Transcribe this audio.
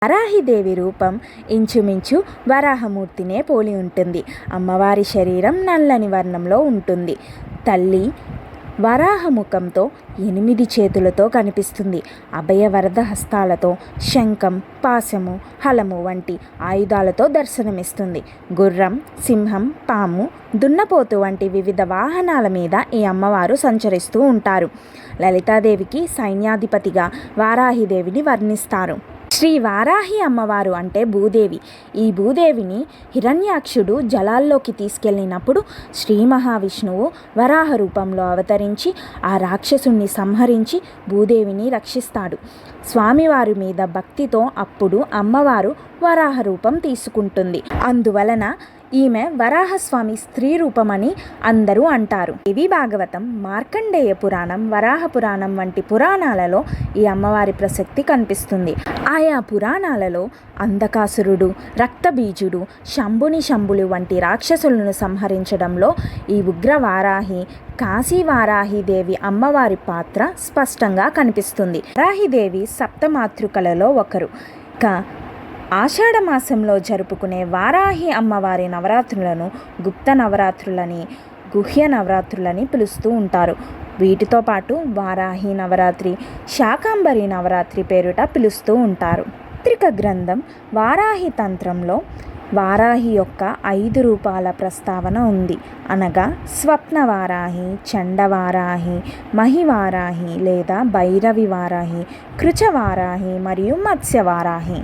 వారాహిదేవి రూపం ఇంచుమించు వరాహమూర్తినే పోలి ఉంటుంది. అమ్మవారి శరీరం నల్లని వర్ణంలో ఉంటుంది. తల్లి వరాహముఖంతో 8 చేతులతో కనిపిస్తుంది. అభయవరద హస్తాలతో శంఖం, పాశము, హలము వంటి ఆయుధాలతో దర్శనమిస్తుంది. గుర్రం, సింహం, పాము, దున్నపోతు వంటి వివిధ వాహనాల మీద ఈ అమ్మవారు సంచరిస్తూ ఉంటారు. లలితాదేవికి సైన్యాధిపతిగా వారాహిదేవిని వర్ణిస్తారు. శ్రీ వారాహి అమ్మవారు అంటే భూదేవి. ఈ భూదేవిని హిరణ్యాక్షుడు జలాల్లోకి తీసుకెళ్ళినప్పుడు శ్రీ మహావిష్ణువు వరాహ రూపంలో అవతరించి ఆ రాక్షసుణ్ణి సంహరించి భూదేవిని రక్షిస్తాడు. స్వామివారి మీద భక్తితో అప్పుడు అమ్మవారు వరాహ రూపం తీసుకుంటుంది. అందువలన ఈమె వరాహస్వామి స్త్రీ రూపమని అందరూ అంటారు. దేవి భాగవతం, మార్కండేయ పురాణం, వరాహ పురాణం వంటి పురాణాలలో ఈ అమ్మవారి ప్రసక్తి కనిపిస్తుంది. ఆయా పురాణాలలో అంధకాసురుడు, రక్తబీజుడు, శంభులు వంటి రాక్షసులను సంహరించడంలో ఈ ఉగ్రవారాహి, కాశీవారాహిదేవి అమ్మవారి పాత్ర స్పష్టంగా కనిపిస్తుంది. వారాహిదేవి సప్తమాతృకలలో ఒకరు. ఆషాఢమాసంలో జరుపుకునే వారాహి అమ్మవారి నవరాత్రులను గుప్త నవరాత్రులని, గుహ్య నవరాత్రులని పిలుస్తూ ఉంటారు. వీటితో పాటు వారాహి నవరాత్రి, శాకాంబరి నవరాత్రి పేరుట పిలుస్తూ ఉంటారు. తాంత్రిక గ్రంథం వారాహి తంత్రంలో వారాహి యొక్క 5 రూపాల ప్రస్తావన ఉంది. అనగా స్వప్నవారాహి, చండవారాహి, మహివారాహి లేదా భైరవి వారాహి, కృచవారాహి మరియు మత్స్యవారాహి.